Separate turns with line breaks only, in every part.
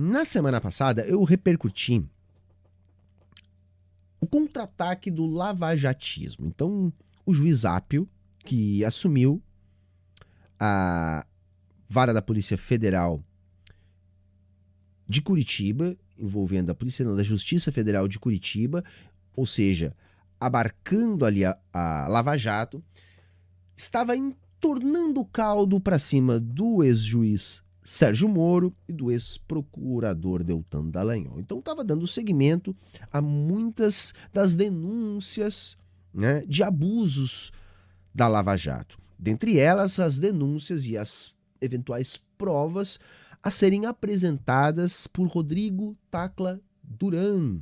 Na semana passada, eu repercuti o contra-ataque do lavajatismo. Então, o juiz Apio, que assumiu a vara da Polícia Federal de Curitiba, envolvendo a Polícia da Justiça Federal de Curitiba, ou seja, abarcando ali a Lava Jato, estava entornando o caldo para cima do ex-juiz Sérgio Moro e do ex-procurador Deltan Dallagnol. Então estava dando seguimento a muitas das denúncias, né, de abusos da Lava Jato. Dentre elas, as denúncias e as eventuais provas a serem apresentadas por Rodrigo Tacla Duran,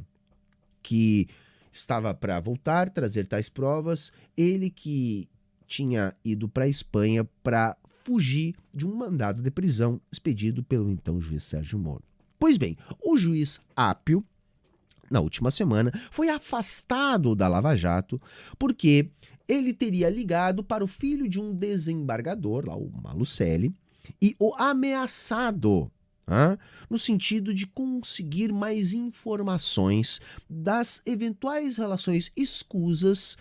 que estava para voltar, trazer tais provas, ele que tinha ido para a Espanha para fugir de um mandado de prisão expedido pelo então juiz Sérgio Moro. Pois bem, o juiz Apio, na última semana, foi afastado da Lava Jato porque ele teria ligado para o filho de um desembargador, lá o Malucelli, e o ameaçado, no sentido de conseguir mais informações das eventuais relações escusas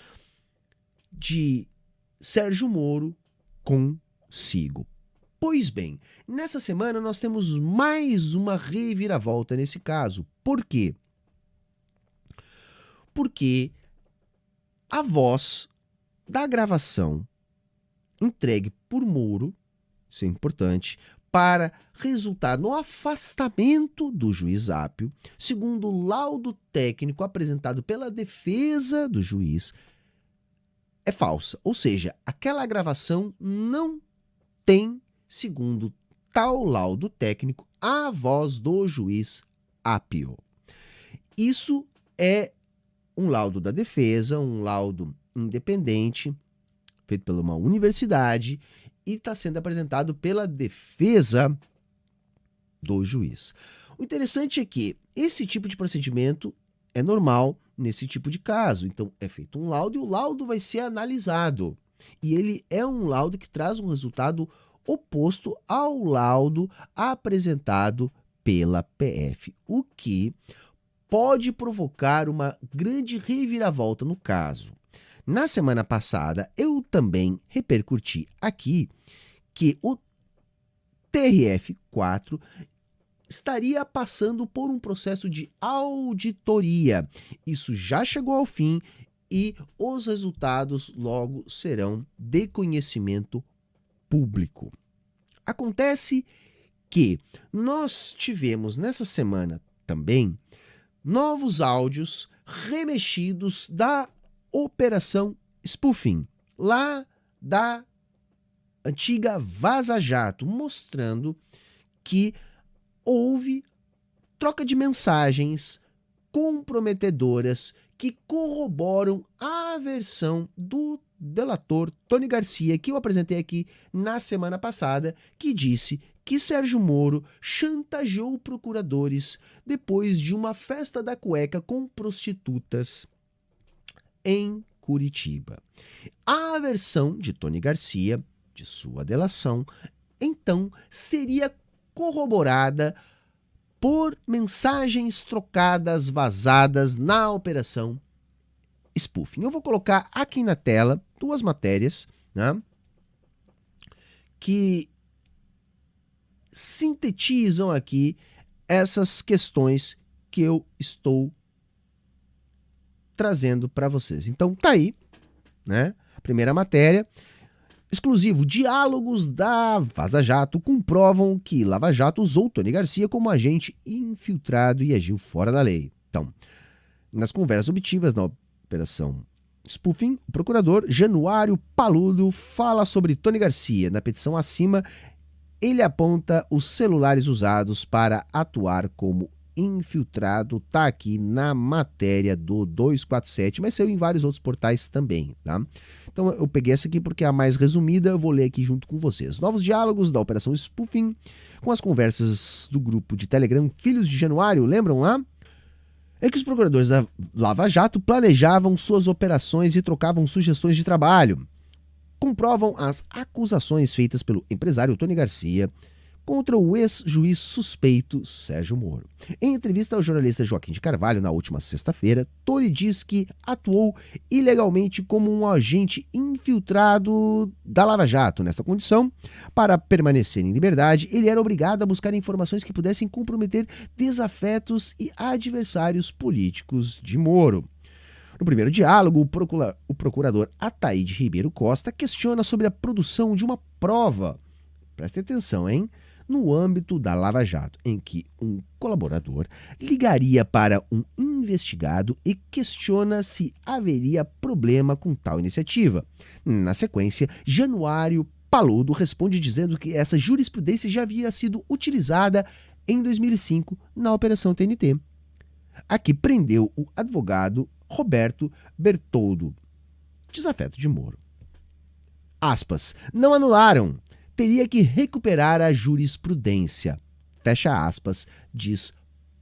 de Sérgio Moro consigo. Pois bem, nessa semana nós temos mais uma reviravolta nesse caso. Por quê? Porque a voz da gravação entregue por Moro, isso é importante, para resultar no afastamento do juiz Apio, segundo o laudo técnico apresentado pela defesa do juiz, é falsa. Ou seja, aquela gravação não tem, segundo tal laudo técnico, a voz do juiz Apio. Isso é um laudo da defesa, um laudo independente, feito por uma universidade, e está sendo apresentado pela defesa do juiz. O interessante é que esse tipo de procedimento é normal nesse tipo de caso. Então, é feito um laudo e o laudo vai ser analisado. E ele é um laudo que traz um resultado oposto ao laudo apresentado pela PF, o que pode provocar uma grande reviravolta no caso. Na semana passada, eu também repercuti aqui que o TRF4 estaria passando por um processo de auditoria. Isso já chegou ao fim e os resultados logo serão de conhecimento público. Acontece que nós tivemos nessa semana também novos áudios remexidos da Operação Spoofing, lá da antiga Vaza Jato, mostrando que houve troca de mensagens comprometedoras que corroboram a versão do delator Tony Garcia, que eu apresentei aqui na semana passada, que disse que Sérgio Moro chantageou procuradores depois de uma festa da cueca com prostitutas em Curitiba. A versão de Tony Garcia, de sua delação, então seria corroborada por mensagens trocadas, vazadas na Operação Spoofing. Eu vou colocar aqui na tela duas matérias, né, que sintetizam aqui essas questões que eu estou trazendo para vocês. Então tá aí, né? Primeira matéria, exclusivo, diálogos da Vaza Jato comprovam que Lava Jato usou Tony Garcia como agente infiltrado e agiu fora da lei. Então, nas conversas obtidas na Operação Spoofing, o procurador Januário Paludo fala sobre Tony Garcia. Na petição acima, ele aponta os celulares usados para atuar como infiltrado, tá aqui na matéria do 247, mas saiu em vários outros portais também, tá? Então eu peguei essa aqui porque é a mais resumida, eu vou ler aqui junto com vocês. Novos diálogos da Operação Spoofing com as conversas do grupo de Telegram Filhos de Januário, lembram lá? É que os procuradores da Lava Jato planejavam suas operações e trocavam sugestões de trabalho. Comprovam as acusações feitas pelo empresário Tony Garcia contra o ex-juiz suspeito Sérgio Moro. Em entrevista ao jornalista Joaquim de Carvalho na última sexta-feira, Tony diz que atuou ilegalmente como um agente infiltrado da Lava Jato. Nesta condição, para permanecer em liberdade, ele era obrigado a buscar informações que pudessem comprometer desafetos e adversários políticos de Moro. No primeiro diálogo, o procurador Ataíde Ribeiro Costa questiona sobre a produção de uma prova, preste atenção, hein? No âmbito da Lava Jato, em que um colaborador ligaria para um investigado e questiona se haveria problema com tal iniciativa. Na sequência, Januário Paludo responde dizendo que essa jurisprudência já havia sido utilizada em 2005 na Operação TNT. Aqui prendeu o advogado Roberto Bertoldo, desafeto de Moro. Aspas, não anularam. Teria que recuperar a jurisprudência. Fecha aspas, diz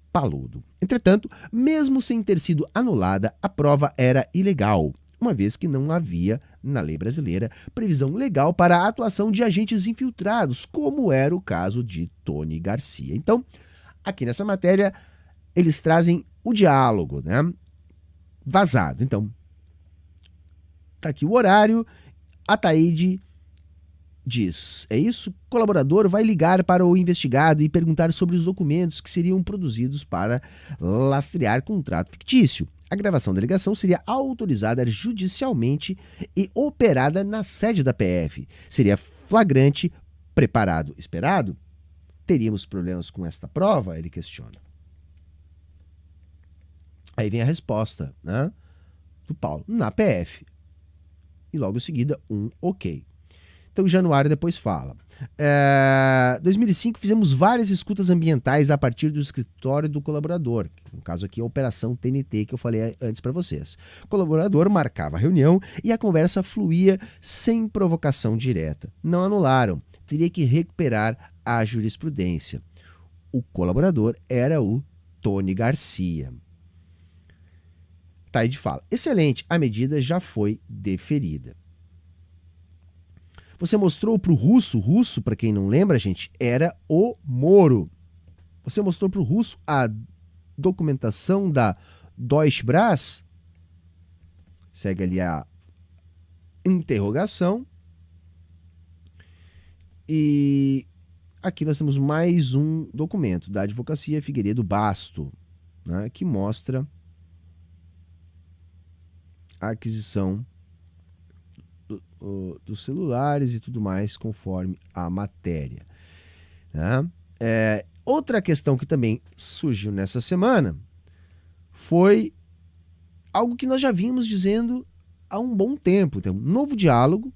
Paludo. Entretanto, mesmo sem ter sido anulada, a prova era ilegal, uma vez que não havia, na lei brasileira, previsão legal para a atuação de agentes infiltrados, como era o caso de Tony Garcia. Então, aqui nessa matéria, eles trazem o diálogo, né? Vazado. Então, tá aqui o horário, Ataíde diz, é isso? O colaborador vai ligar para o investigado e perguntar sobre os documentos que seriam produzidos para lastrear contrato fictício. A gravação da ligação seria autorizada judicialmente e operada na sede da PF. Seria flagrante, preparado, esperado? Teríamos problemas com esta prova? Ele questiona. Aí vem a resposta, né, do Paulo, na PF. E logo em seguida, um ok. Então, Januário depois fala. 2005, fizemos várias escutas ambientais a partir do escritório do colaborador. No caso aqui, a Operação TNT, que eu falei antes para vocês. O colaborador marcava a reunião e a conversa fluía sem provocação direta. Não anularam. Teria que recuperar a jurisprudência. O colaborador era o Tony Garcia. Ataíde fala, excelente, a medida já foi deferida. Você mostrou para o russo, para quem não lembra, gente, era o Moro. Você mostrou para o russo a documentação da Deutsche Brass? Segue ali a interrogação. E aqui nós temos mais um documento da Advocacia Figueiredo Basto, né, que mostra a aquisição dos celulares e tudo mais, conforme a matéria. Né? Outra questão que também surgiu nessa semana foi algo que nós já vínhamos dizendo há um bom tempo. Então, um novo diálogo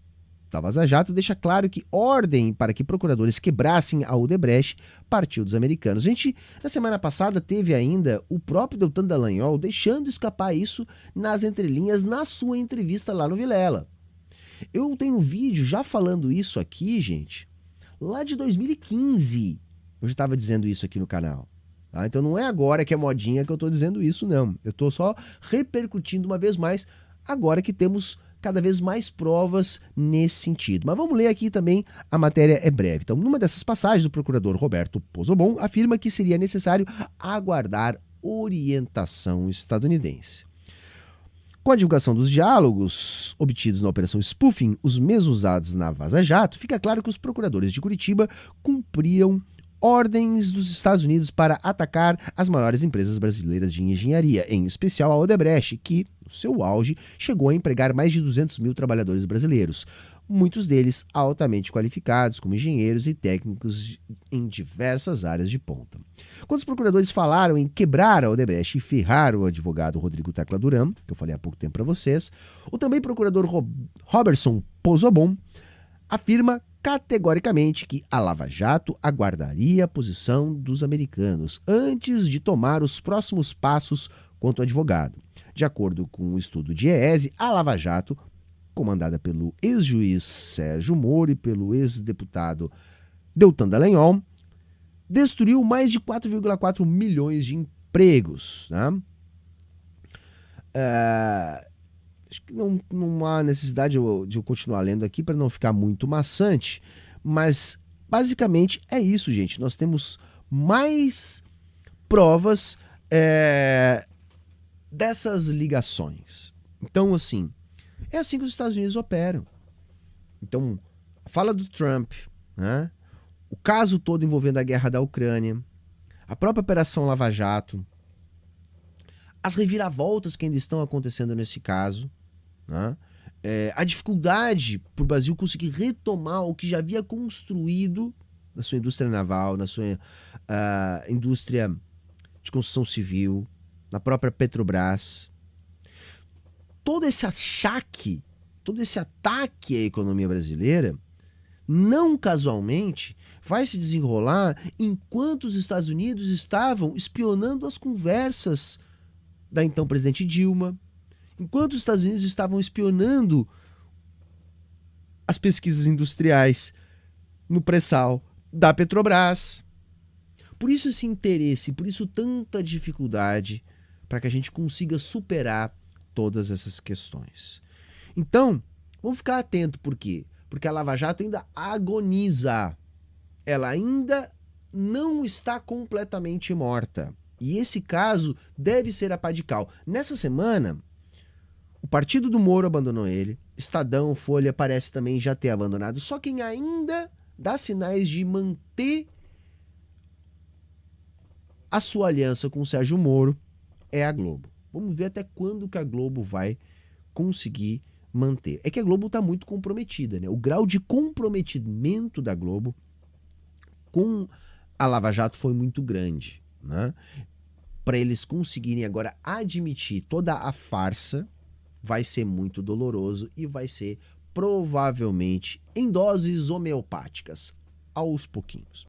da Vaza Jato deixa claro que ordem para que procuradores quebrassem a Odebrecht partiu dos americanos. A gente, na semana passada, teve ainda o próprio Deltan Dallagnol deixando escapar isso nas entrelinhas na sua entrevista lá no Vilela. Eu tenho um vídeo já falando isso aqui, gente, lá de 2015. Eu já estava dizendo isso aqui no canal. Tá? Então não é agora que é modinha que eu estou dizendo isso, não. Eu estou só repercutindo uma vez mais, agora que temos cada vez mais provas nesse sentido. Mas vamos ler aqui também, a matéria é breve. Então, numa dessas passagens, o procurador Roberto Pozzobon afirma que seria necessário aguardar orientação estadunidense. Com a divulgação dos diálogos obtidos na Operação Spoofing, os mesmos usados na Vaza Jato, fica claro que os procuradores de Curitiba cumpriam ordens dos Estados Unidos para atacar as maiores empresas brasileiras de engenharia, em especial a Odebrecht, que, no seu auge, chegou a empregar mais de 200 mil trabalhadores brasileiros, muitos deles altamente qualificados como engenheiros e técnicos em diversas áreas de ponta. Quando os procuradores falaram em quebrar a Odebrecht e ferrar o advogado Rodrigo Tecla Duran, que eu falei há pouco tempo para vocês, o também procurador Robertson Pozzobon afirma categoricamente que a Lava Jato aguardaria a posição dos americanos antes de tomar os próximos passos quanto ao advogado. De acordo com o estudo de EESE, a Lava Jato, comandada pelo ex-juiz Sérgio Moro e pelo ex-deputado Deltan Dallagnol, destruiu mais de 4,4 milhões de empregos. Né? Acho que não há necessidade de eu continuar lendo aqui para não ficar muito maçante, mas basicamente é isso, gente. Nós temos mais provas dessas ligações. Então, assim, é assim que os Estados Unidos operam. Então, fala do Trump, né? O caso todo envolvendo a guerra da Ucrânia, a própria Operação Lava Jato, as reviravoltas que ainda estão acontecendo nesse caso, né? A dificuldade para o Brasil conseguir retomar o que já havia construído na sua indústria naval, na sua indústria de construção civil, na própria Petrobras. Todo esse achaque, todo esse ataque à economia brasileira, não casualmente, vai se desenrolar enquanto os Estados Unidos estavam espionando as conversas da então presidente Dilma, enquanto os Estados Unidos estavam espionando as pesquisas industriais no pré-sal da Petrobras. Por isso esse interesse, por isso tanta dificuldade para que a gente consiga superar todas essas questões. Então, vamos ficar atento, por quê? Porque a Lava Jato ainda agoniza. Ela ainda não está completamente morta. E esse caso deve ser a pá de cal. Nessa semana, o partido do Moro abandonou ele. Estadão, Folha parece também já ter abandonado. Só quem ainda dá sinais de manter a sua aliança com o Sérgio Moro é a Globo. Vamos ver até quando que a Globo vai conseguir manter. É que a Globo está muito comprometida, né? O grau de comprometimento da Globo com a Lava Jato foi muito grande, né? Para eles conseguirem agora admitir toda a farsa, vai ser muito doloroso e vai ser provavelmente em doses homeopáticas, aos pouquinhos.